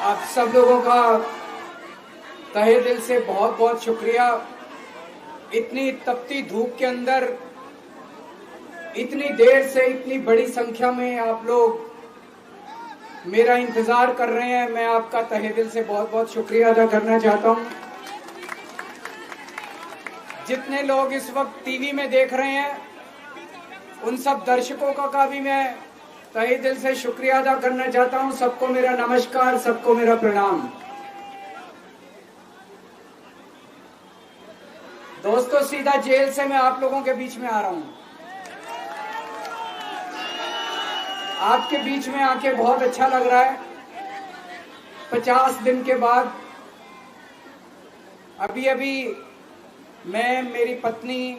आप सब लोगों का तहे दिल से बहुत बहुत शुक्रिया। इतनी तपती धूप के अंदर इतनी देर से इतनी बड़ी संख्या में आप लोग मेरा इंतजार कर रहे हैं। मैं आपका तहे दिल से बहुत बहुत शुक्रिया अदा करना चाहता हूं। जितने लोग इस वक्त टीवी में देख रहे हैं उन सब दर्शकों का भी मैं तहे दिल से शुक्रिया अदा करना चाहता हूं। सबको मेरा नमस्कार, सबको मेरा प्रणाम। दोस्तों, सीधा जेल से मैं आप लोगों के बीच में आ रहा हूं। आपके बीच में आके बहुत अच्छा लग रहा है। 50 दिन के बाद अभी मैं, मेरी पत्नी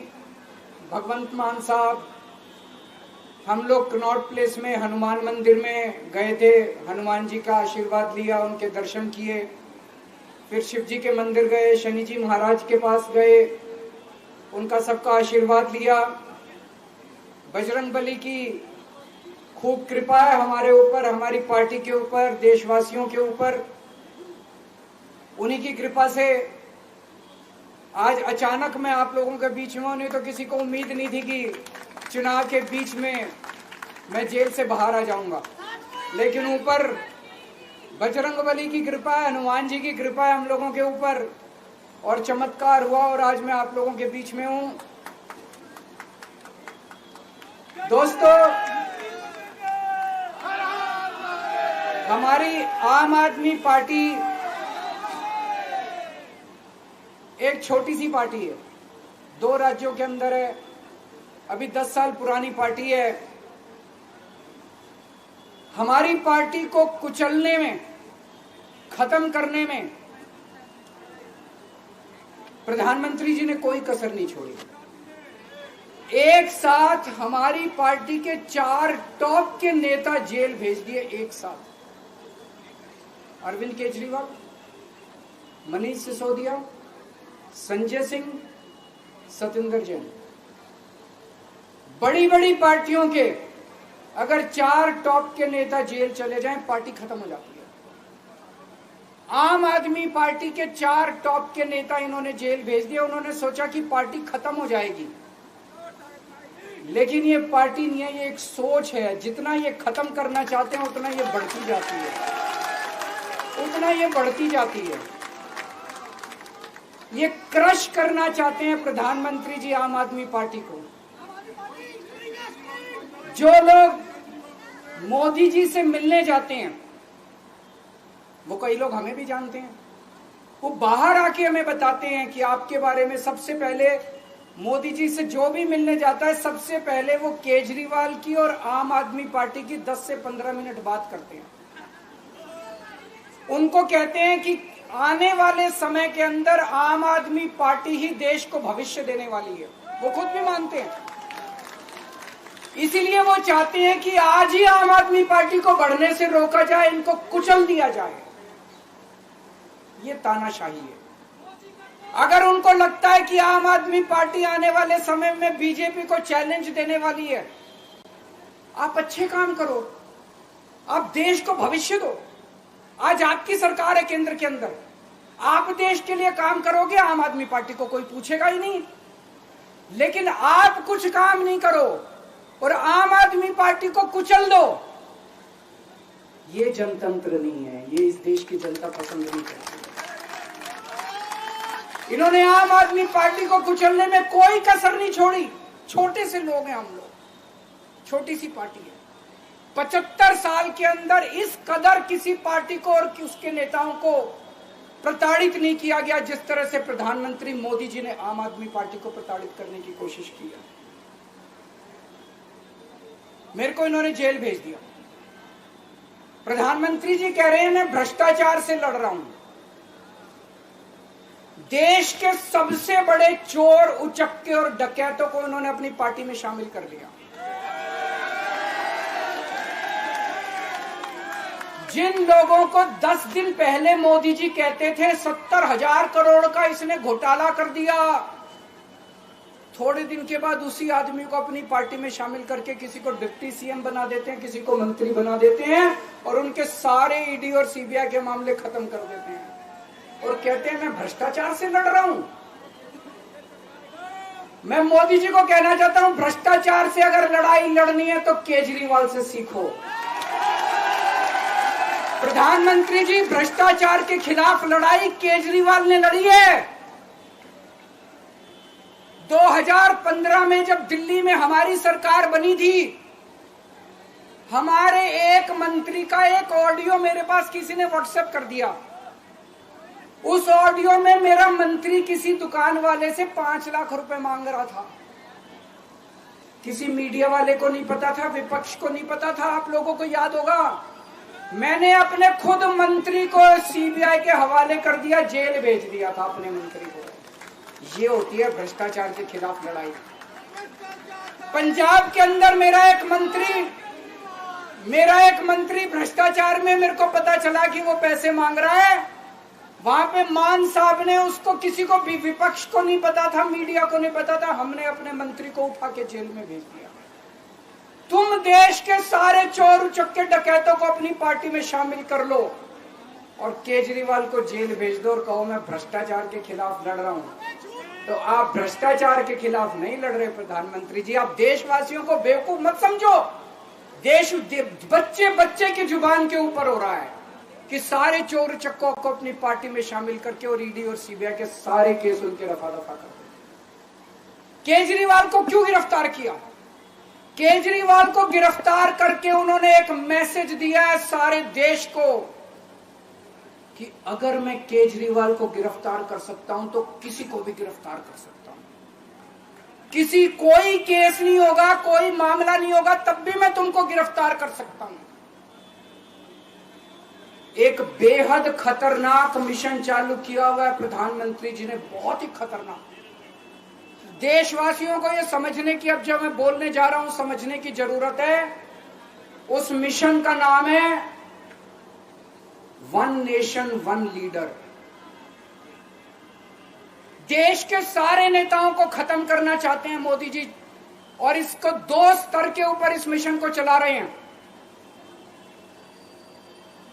भगवंत मान साहब, हम लोग कनॉट प्लेस में हनुमान मंदिर में गए थे। हनुमान जी का आशीर्वाद लिया, उनके दर्शन किए। फिर शिव जी के मंदिर गए, शनि जी महाराज के पास गए, उनका सबका आशीर्वाद लिया। बजरंगबली की खूब कृपा है हमारे ऊपर, हमारी पार्टी के ऊपर, देशवासियों के ऊपर। उन्हीं की कृपा से आज अचानक मैं आप लोगों के बीच में हूं। नहीं तो किसी को उम्मीद नहीं थी कि चुनाव के बीच में मैं जेल से बाहर आ जाऊंगा, लेकिन ऊपर बजरंगबली की कृपा है, हनुमान जी की कृपा है हम लोगों के ऊपर, और चमत्कार हुआ और आज मैं आप लोगों के बीच में हूं। दोस्तों, हमारी आम आदमी पार्टी एक छोटी सी पार्टी है, 2 राज्यों के अंदर है, अभी 10 साल पुरानी पार्टी है। हमारी पार्टी को कुचलने में, खत्म करने में प्रधानमंत्री जी ने कोई कसर नहीं छोड़ी। एक साथ हमारी पार्टी के 4 टॉप के नेता जेल भेज दिए एक साथ। अरविंद केजरीवाल, मनीष सिसोदिया, संजय सिंह, सतिंदर जैन। बड़ी बड़ी पार्टियों के अगर 4 टॉप के नेता जेल चले जाएं, पार्टी खत्म हो जाती है। आम आदमी पार्टी के 4 टॉप के नेता इन्होंने जेल भेज दिया। उन्होंने सोचा कि पार्टी खत्म हो जाएगी, लेकिन ये पार्टी नहीं है, ये एक सोच है। जितना ये खत्म करना चाहते हैं उतना ये बढ़ती जाती है, उतना ये बढ़ती जाती है। ये क्रश करना चाहते हैं प्रधानमंत्री जी आम आदमी पार्टी को। जो लोग मोदी जी से मिलने जाते हैं, वो कई लोग हमें भी जानते हैं, वो बाहर आके हमें बताते हैं कि आपके बारे में सबसे पहले मोदी जी से जो भी मिलने जाता है, सबसे पहले वो केजरीवाल की और आम आदमी पार्टी की 10 से 15 मिनट बात करते हैं। उनको कहते हैं कि आने वाले समय के अंदर आम आदमी पार्टी ही देश को भविष्य देने वाली है। वो खुद भी मानते हैं। इसीलिए वो चाहते हैं कि आज ही आम आदमी पार्टी को बढ़ने से रोका जाए, इनको कुचल दिया जाए। ये तानाशाही है। अगर उनको लगता है कि आम आदमी पार्टी आने वाले समय में बीजेपी को चैलेंज देने वाली है, आप अच्छे काम करो, आप देश को भविष्य दो। आज आपकी सरकार है केंद्र के अंदर, आप देश के लिए काम करोगे, आम आदमी पार्टी को कोई पूछेगा ही नहीं। लेकिन आप कुछ काम नहीं करो और आम आदमी पार्टी को कुचल दो, ये जनतंत्र नहीं है, ये इस देश की जनता पसंद नहीं करती। इन्होंने आम आदमी पार्टी को कुचलने में कोई कसर नहीं छोड़ी। छोटे से लोग हैं हम लोग, छोटी सी पार्टी है। 75 साल के अंदर इस कदर किसी पार्टी को और उसके नेताओं को प्रताड़ित नहीं किया गया जिस तरह से प्रधानमंत्री मोदी जी ने आम आदमी पार्टी को प्रताड़ित करने की कोशिश की है। मेरे को इन्होंने जेल भेज दिया। प्रधानमंत्री जी कह रहे हैं मैं भ्रष्टाचार से लड़ रहा हूं। देश के सबसे बड़े चोर, उचक्के और डकैतों को इन्होंने अपनी पार्टी में शामिल कर दिया। जिन लोगों को 10 दिन पहले मोदी जी कहते थे 70,000 करोड़ का इसने घोटाला कर दिया, थोड़े दिन के बाद उसी आदमी को अपनी पार्टी में शामिल करके किसी को डिप्टी सीएम बना देते हैं, किसी को मंत्री बना देते हैं और उनके सारे ईडी और सीबीआई के मामले खत्म कर देते हैं और कहते हैं मैं भ्रष्टाचार से लड़ रहा हूं। मैं मोदी जी को कहना चाहता हूं, भ्रष्टाचार से अगर लड़ाई लड़नी है तो केजरीवाल से सीखो। प्रधानमंत्री जी, भ्रष्टाचार के खिलाफ लड़ाई केजरीवाल ने लड़ी है। 2015 में जब दिल्ली में हमारी सरकार बनी थी, हमारे एक मंत्री का एक ऑडियो मेरे पास किसी ने व्हाट्सएप कर दिया। उस ऑडियो में मेरा मंत्री किसी दुकान वाले से 5 लाख रुपए मांग रहा था। किसी मीडिया वाले को नहीं पता था, विपक्ष को नहीं पता था। आप लोगों को याद होगा, मैंने अपने खुद मंत्री को सीबीआई के हवाले कर दिया, जेल भेज दिया था अपने मंत्री को। ये होती है भ्रष्टाचार के खिलाफ लड़ाई। पंजाब के अंदर मेरा एक मंत्री भ्रष्टाचार में, मेरे को पता चला कि वो पैसे मांग रहा है। वहां पे मान साहब ने उसको, किसी को भी, विपक्ष को नहीं पता था, मीडिया को नहीं पता था, हमने अपने मंत्री को उठा के जेल में भेज दिया। तुम देश के सारे चोर उचक्के डकैतों को अपनी पार्टी में शामिल कर लो और केजरीवाल को जेल भेज दो और कहो मैं भ्रष्टाचार के खिलाफ लड़ रहा हूं। तो आप भ्रष्टाचार के खिलाफ नहीं लड़ रहे प्रधानमंत्री जी। आप देशवासियों को बेवकूफ मत समझो। देश बच्चे बच्चे की जुबान के ऊपर हो रहा है कि सारे चोर चक्कों को अपनी पार्टी में शामिल करके और ईडी और सीबीआई के सारे केस उनके रफा दफा कर दे। केजरीवाल को क्यों गिरफ्तार किया? केजरीवाल को गिरफ्तार करके उन्होंने एक मैसेज दिया है सारे देश को कि अगर मैं केजरीवाल को गिरफ्तार कर सकता हूं तो किसी को भी गिरफ्तार कर सकता हूं। कोई केस नहीं होगा, कोई मामला नहीं होगा, तब भी मैं तुमको गिरफ्तार कर सकता हूं। एक बेहद खतरनाक मिशन चालू किया हुआ है प्रधानमंत्री जी ने, बहुत ही खतरनाक। देशवासियों को यह समझने की, अब जब मैं बोलने जा रहा हूं, समझने की जरूरत है। उस मिशन का नाम है वन नेशन वन लीडर। देश के सारे नेताओं को खत्म करना चाहते हैं मोदी जी, और इसको 2 स्तर के ऊपर इस मिशन को चला रहे हैं।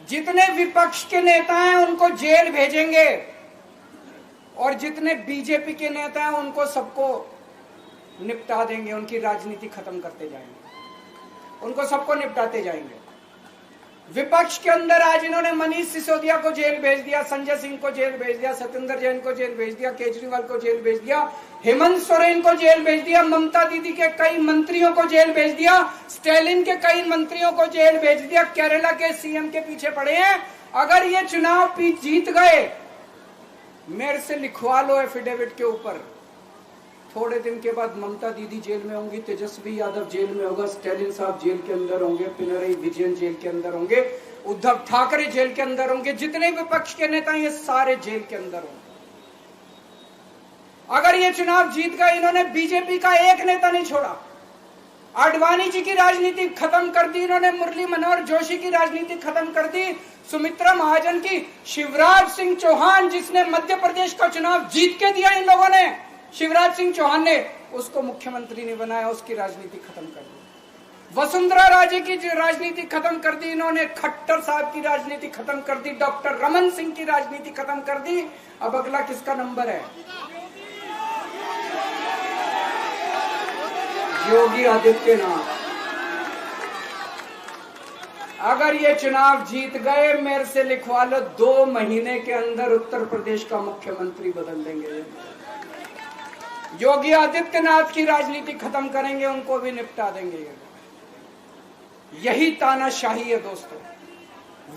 जितने विपक्ष के नेता हैं उनको जेल भेजेंगे और जितने बीजेपी के नेता हैं उनको सबको निपटा देंगे, उनकी राजनीति खत्म करते जाएंगे, उनको सबको निपटाते जाएंगे। विपक्ष के अंदर आज इन्होंने मनीष सिसोदिया को जेल भेज दिया, संजय सिंह को जेल भेज दिया, सत्येंद्र जैन को जेल भेज दिया, केजरीवाल को जेल भेज दिया, हेमंत सोरेन को जेल भेज दिया, ममता दीदी के कई मंत्रियों को जेल भेज दिया, स्टालिन के कई मंत्रियों को जेल भेज दिया, केरला के सीएम के पीछे पड़े हैं। अगर ये चुनाव जीत गए, मेरे से लिखवा लो एफिडेविट के ऊपर, थोड़े दिन के बाद ममता दीदी जेल में होंगी, तेजस्वी यादव जेल में होगा, स्टालिन साहब जेल के अंदर होंगे, पिनरई विजयन जेल के अंदर होंगे, उद्धव ठाकरे जेल के अंदर होंगे, जितने विपक्ष के नेता ये सारे जेल के अंदर होंगे। अगर ये चुनाव जीत गए, इन्होंने बीजेपी का एक नेता नहीं छोड़ा। आडवाणी जी की राजनीति खत्म कर दी इन्होंने, मुरली मनोहर जोशी की राजनीति खत्म कर दी, सुमित्रा महाजन की, शिवराज सिंह चौहान जिसने मध्य प्रदेश का चुनाव जीत के दिया इन लोगों ने, शिवराज सिंह चौहान ने उसको मुख्यमंत्री नहीं बनाया, उसकी राजनीति खत्म कर दी। वसुंधरा राजे की राजनीति खत्म कर दी इन्होंने, खट्टर साहब की राजनीति खत्म कर दी, डॉक्टर रमन सिंह की राजनीति खत्म कर दी। अब अगला किसका नंबर है? योगी आदित्यनाथ। अगर ये चुनाव जीत गए, मेरे से लिखवा लो, 2 महीने के अंदर उत्तर प्रदेश का मुख्यमंत्री बदल देंगे। योगी आदित्यनाथ की राजनीति खत्म करेंगे, उनको भी निपटा देंगे। यही तानाशाही है दोस्तों।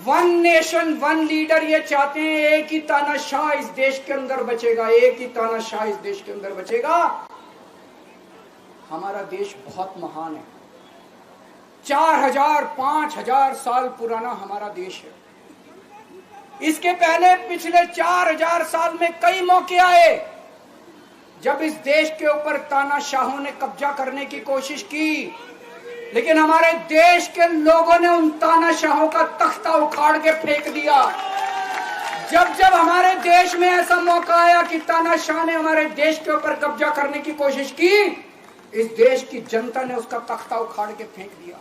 वन नेशन वन लीडर ये चाहते हैं, एक ही तानाशाह इस देश के अंदर बचेगा, एक ही तानाशाह इस देश के अंदर बचेगा। हमारा देश बहुत महान है, 4000 5000 साल पुराना हमारा देश है। इसके पहले पिछले 4000 साल में कई मौके आए जब इस देश के ऊपर तानाशाहों ने कब्जा करने की कोशिश की, लेकिन हमारे देश के लोगों ने उन तानाशाहों का तख्ता उखाड़ के फेंक दिया। जब जब हमारे देश में ऐसा मौका आया कि तानाशाह ने हमारे देश के ऊपर कब्जा करने की कोशिश की, इस देश की जनता ने उसका तख्ता उखाड़ के फेंक दिया।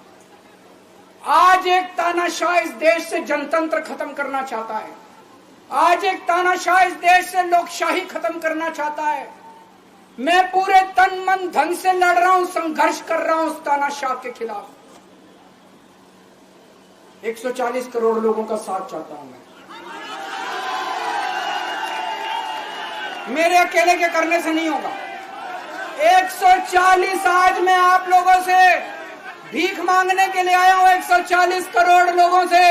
आज एक तानाशाह इस देश से जनतंत्र खत्म करना चाहता है। आज एक तानाशाह इस देश से लोकशाही खत्म करना चाहता है। मैं पूरे तन मन धन से लड़ रहा हूं, संघर्ष कर रहा हूं उस तानाशाह के खिलाफ। 140 करोड़ लोगों का साथ चाहता हूं मैं। मेरे अकेले के करने से नहीं होगा। 140 आज मैं आप लोगों से भीख मांगने के लिए आया हूं। 140 करोड़ लोगों से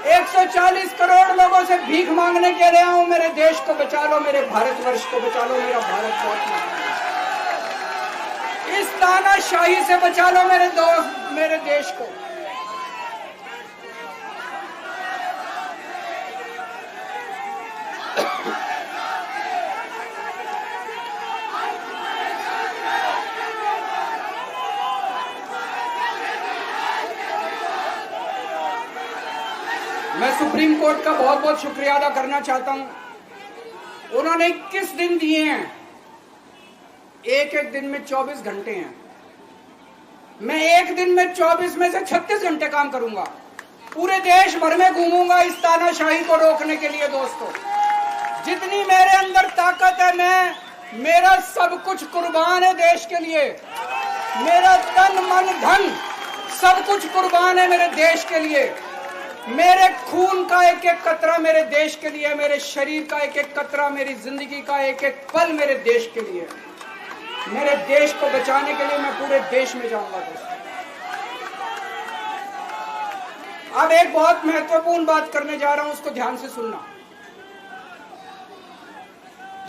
140 करोड़ लोगों से भीख मांगने के लिए आया हूं। मेरे देश को बचा लो, मेरे भारतवर्ष को बचा लो, मेरा भारत बहुत महान है। इस तानाशाही से बचा लो मेरे दोस्त, मेरे देश को। मैं सुप्रीम कोर्ट का बहुत बहुत शुक्रिया अदा करना चाहता हूं। उन्होंने 21 दिन दिए हैं, एक एक दिन में 24 घंटे हैं। मैं एक दिन में 24 में से 36 घंटे काम करूंगा। पूरे देश भर में घूमूंगा इस तानाशाही को रोकने के लिए। दोस्तों, जितनी मेरे अंदर ताकत है, मेरा सब कुछ कुर्बान है देश के लिए। मेरा तन मन धन सब कुछ कुर्बान है मेरे देश के लिए। मेरे खून का एक एक कतरा मेरे देश के लिए, मेरे शरीर का एक एक कतरा, मेरी जिंदगी का एक एक पल मेरे देश के लिए। मेरे देश को बचाने के लिए मैं पूरे देश में जाऊंगा। दोस्तों, अब एक बहुत महत्वपूर्ण बात करने जा रहा हूं, उसको ध्यान से सुनना।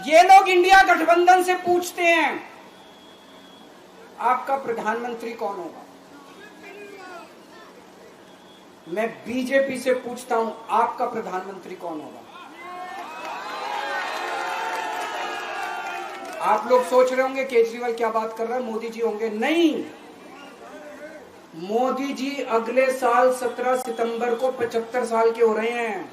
ये लोग इंडिया गठबंधन से पूछते हैं आपका प्रधानमंत्री कौन होगा। मैं बीजेपी से पूछता हूं आपका प्रधानमंत्री कौन होगा। आप लोग सोच रहे होंगे केजरीवाल क्या बात कर रहा है, मोदी जी होंगे। नहीं, मोदी जी अगले साल 17 सितंबर को 75 साल के हो रहे हैं।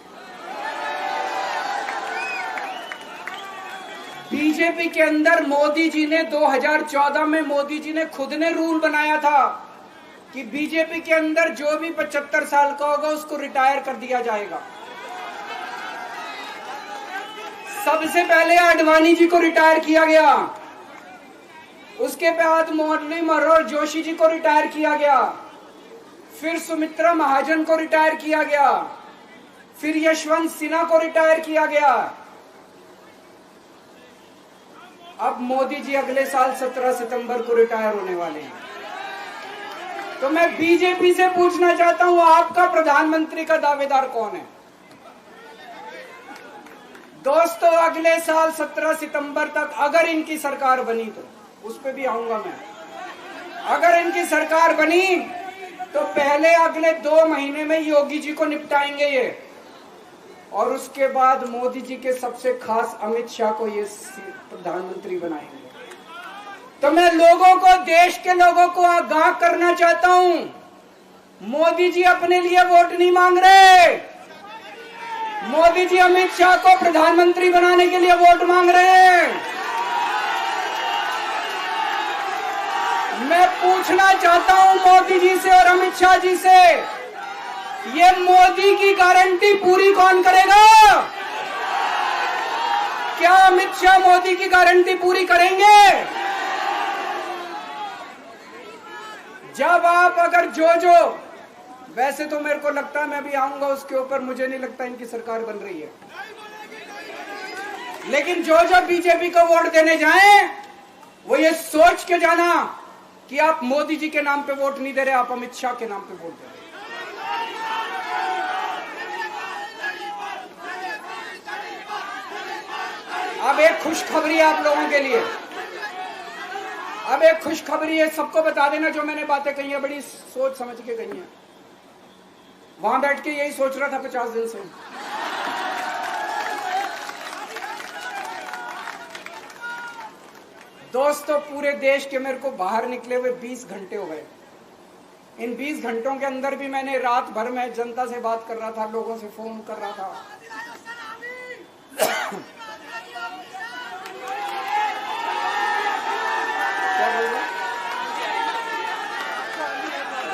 बीजेपी के अंदर मोदी जी ने 2014 में मोदी जी ने खुद ने रूल बनाया था कि बीजेपी के अंदर जो भी 75 साल का होगा उसको रिटायर कर दिया जाएगा। सबसे पहले आडवाणी जी को रिटायर किया गया, उसके बाद मुरली मनोहर जोशी जी को रिटायर किया गया, फिर सुमित्रा महाजन को रिटायर किया गया, फिर यशवंत सिन्हा को रिटायर किया गया। अब मोदी जी अगले साल 17 सितंबर को रिटायर होने वाले हैं। तो मैं बीजेपी से पूछना चाहता हूं आपका प्रधानमंत्री का दावेदार कौन है। दोस्तों, अगले साल 17 सितंबर तक अगर इनकी सरकार बनी, तो उस पर भी आऊंगा मैं। अगर इनकी सरकार बनी तो पहले अगले 2 महीने में योगी जी को निपटाएंगे ये, और उसके बाद मोदी जी के सबसे खास अमित शाह को ये प्रधानमंत्री बनाएंगे। तो मैं लोगों को, देश के लोगों को आगाह करना चाहता हूं, मोदी जी अपने लिए वोट नहीं मांग रहे। मोदी जी अमित शाह को प्रधानमंत्री बनाने के लिए वोट मांग रहे हैं। मैं पूछना चाहता हूं मोदी जी से और अमित शाह जी से, ये मोदी की गारंटी पूरी कौन करेगा? क्या अमित शाह मोदी की गारंटी पूरी करेंगे? जब आप अगर जो वैसे तो मेरे को लगता है, मैं भी आऊंगा उसके ऊपर, मुझे नहीं लगता इनकी सरकार बन रही है, लेकिन जो बीजेपी को वोट देने जाएं वो ये सोच के जाना कि आप मोदी जी के नाम पे वोट नहीं दे रहे, आप अमित शाह के नाम पे वोट दे रहे। अब एक खुशखबरी है आप लोगों के लिए, अब एक खुशखबरी है। सबको बता देना जो मैंने बातें कही है, बड़ी सोच समझ के कही है। वहां बैठ के यही सोच रहा था 50 दिन से। दोस्तों, पूरे देश के मेरे को बाहर निकले हुए 20 घंटे हो गए। इन 20 घंटों के अंदर भी मैंने रात भर में जनता से बात कर रहा था, लोगों से फोन कर रहा था।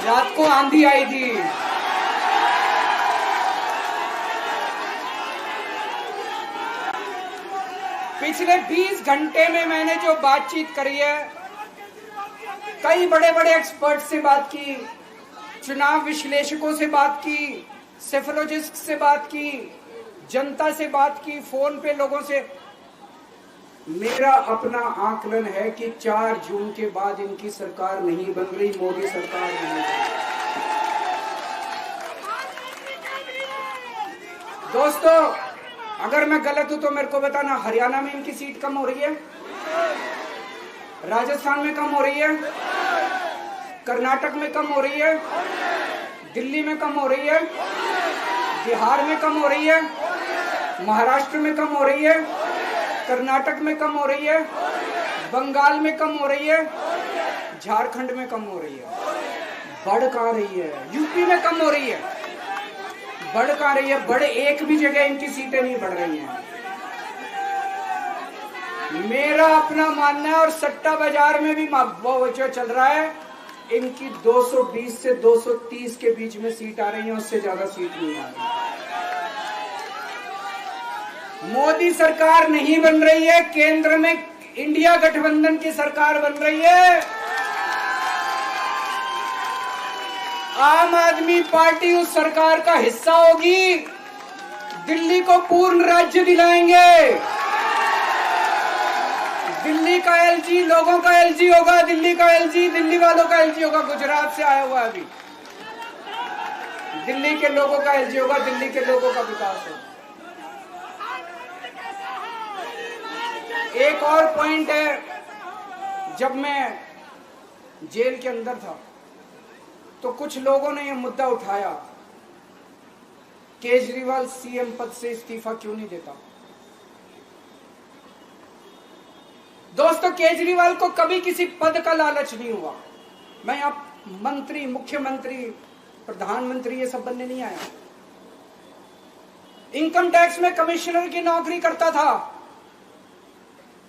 रात को आंधी आई थी। पिछले 20 घंटे में मैंने जो बातचीत करी है, कई बड़े बड़े एक्सपर्ट से बात की, चुनाव विश्लेषकों से बात की, सेफोलॉजिस्ट से बात की, जनता से बात की, फोन पे लोगों से। मेरा अपना आकलन है कि 4 जून के बाद इनकी सरकार नहीं बन रही, मोदी सरकार नहीं बन रही। दोस्तों, अगर मैं गलत हूं तो मेरे को बताना। हरियाणा में इनकी सीट कम हो रही है, राजस्थान में कम हो रही है, कर्नाटक में कम हो रही है, दिल्ली में कम हो रही है, बिहार में कम हो रही है, महाराष्ट्र में कम हो रही है, कर्नाटक में कम हो रही है, बंगाल में कम हो रही है, झारखंड में कम हो रही है। बढ़ कहां रही है? यूपी में कम हो रही है, बढ़ कहां रही है? बड़े एक भी जगह इनकी सीटें नहीं बढ़ रही हैं। मेरा अपना मानना है, और सट्टा बाजार में भी वो जो चल रहा है, इनकी 220 से 230 के बीच में सीट आ रही है, उससे ज्यादा सीट नहीं आ रही। मोदी सरकार नहीं बन रही है, केंद्र में इंडिया गठबंधन की सरकार बन रही है। आम आदमी पार्टी उस सरकार का हिस्सा होगी। दिल्ली को पूर्ण राज्य दिलाएंगे। दिल्ली का एलजी लोगों का एलजी होगा, दिल्ली का एलजी दिल्ली वालों का एलजी होगा। गुजरात से आया हुआ अभी, दिल्ली के लोगों का एलजी होगा, दिल्ली के लोगों का विकास होगा। एक और पॉइंट है, जब मैं जेल के अंदर था तो कुछ लोगों ने यह मुद्दा उठाया, केजरीवाल सीएम पद से इस्तीफा क्यों नहीं देता। दोस्तों, केजरीवाल को कभी किसी पद का लालच नहीं हुआ। मैं अब मंत्री, मुख्यमंत्री, प्रधानमंत्री ये सब बनने नहीं आया। इनकम टैक्स में कमिश्नर की नौकरी करता था।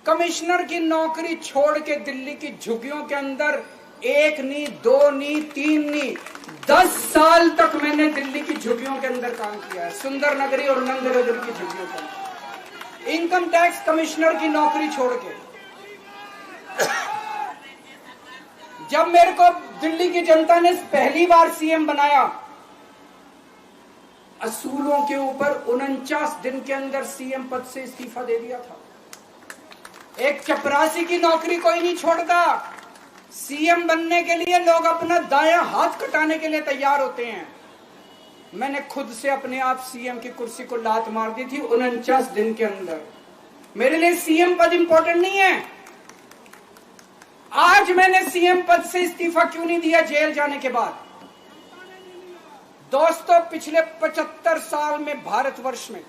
कमिश्नर की नौकरी छोड़ के दिल्ली की झुग्गियों के अंदर 1 नहीं, 2 नहीं, 3 नहीं, 10 साल तक मैंने दिल्ली की झुग्गियों के अंदर काम किया है, सुंदर नगरी और नंद नगरी की झुग्गियों के अंदर। इनकम टैक्स कमिश्नर की नौकरी छोड़ के जब मेरे को दिल्ली की जनता ने पहली बार सीएम बनाया, असूलों के ऊपर 49 दिन के अंदर सीएम पद से इस्तीफा दे दिया था। एक चपरासी की नौकरी कोई नहीं छोड़ता। सीएम बनने के लिए लोग अपना दायां हाथ कटाने के लिए तैयार होते हैं। मैंने खुद से अपने आप सीएम की कुर्सी को लात मार दी थी 49 दिन के अंदर। मेरे लिए सीएम पद इंपॉर्टेंट नहीं है। आज मैंने सीएम पद से इस्तीफा क्यों नहीं दिया जेल जाने के बाद? दोस्तों, पिछले 75 साल में भारतवर्ष में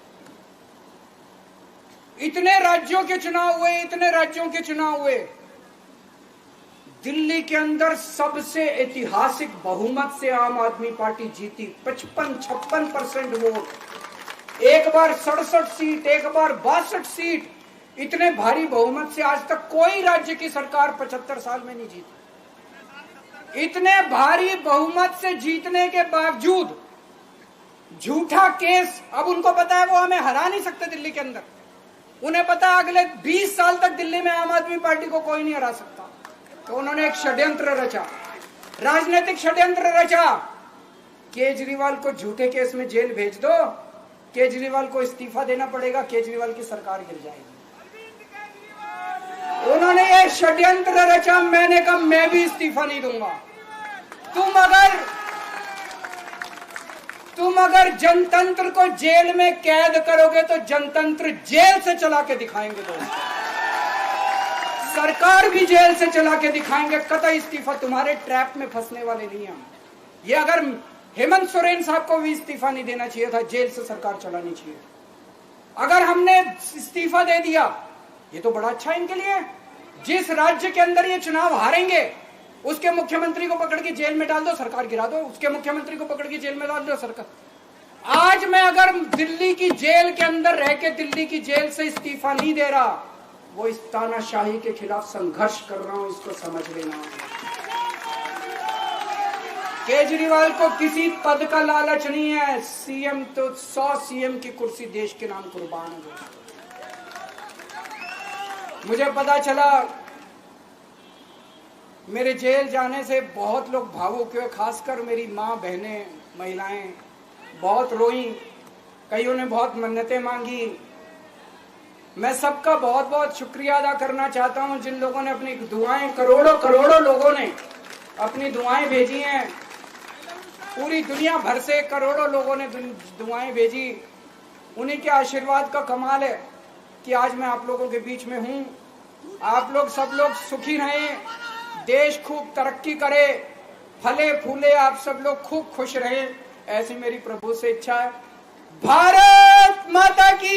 इतने राज्यों के चुनाव हुए, इतने राज्यों के चुनाव हुए, दिल्ली के अंदर सबसे ऐतिहासिक बहुमत से आम आदमी पार्टी जीती। 55-56% वोट, एक बार 67 सीट, एक बार 62 सीट। इतने भारी बहुमत से आज तक कोई राज्य की सरकार 75 साल में नहीं जीती। इतने भारी बहुमत से जीतने के बावजूद झूठा केस, अब उनको पता है वो हमें हरा नहीं सकते दिल्ली के अंदर। उन्हें पता है अगले 20 साल तक दिल्ली में आम आदमी पार्टी को कोई नहीं हरा सकता। तो उन्होंने एक षड्यंत्र रचा, राजनीतिक षड्यंत्र रचा। केजरीवाल को झूठे केस में जेल भेज दो, केजरीवाल को इस्तीफा देना पड़ेगा, केजरीवाल की सरकार गिर जाएगी। उन्होंने ये षड्यंत्र रचा। मैंने कहा मैं भी इस्तीफा नहीं दूंगा। तुम अगर जनतंत्र को जेल में कैद करोगे तो जनतंत्र जेल से चला के दिखाएंगे। दोस्तों, सरकार भी जेल से चला के दिखाएंगे। कतई इस्तीफा, तुम्हारे ट्रैप में फंसने वाले नहीं हम। ये अगर हेमंत सोरेन साहब को भी इस्तीफा नहीं देना चाहिए था, जेल से सरकार चलानी चाहिए। अगर हमने इस्तीफा दे दिया, ये तो बड़ा अच्छा इनके लिए। जिस राज्य के अंदर ये चुनाव हारेंगे उसके मुख्यमंत्री को पकड़ के जेल में डाल दो, सरकार गिरा दो। उसके मुख्यमंत्री को पकड़ के जेल में डाल दो, सरकार। आज मैं अगर दिल्ली की जेल के अंदर रह के दिल्ली की जेल से इस्तीफा नहीं दे रहा, वो इस तानाशाही के खिलाफ संघर्ष कर रहा हूं, इसको समझ लेना। केजरीवाल को किसी पद का लालच नहीं है। सीएम तो 100 सीएम की कुर्सी देश के नाम कुर्बान हो गई। मुझे पता चला, मेरे जेल जाने से बहुत लोग भावुक हुए, खासकर मेरी माँ, बहनें, महिलाएं बहुत रोई, कईयों ने बहुत मन्नतें मांगी। मैं सबका बहुत बहुत शुक्रिया अदा करना चाहता हूं, जिन लोगों ने अपनी दुआएं, करोड़ों करोड़ों लोगों ने अपनी दुआएं भेजी हैं। पूरी दुनिया भर से करोड़ों लोगों ने दुआएं भेजी। उन्हीं के आशीर्वाद का कमाल है कि आज मैं आप लोगों के बीच में हूं। आप लोग सब लोग सुखी रहें, देश खूब तरक्की करे, फले फूले, आप सब लोग खूब खुश रहें, ऐसी मेरी प्रभु से इच्छा है। भारत माता की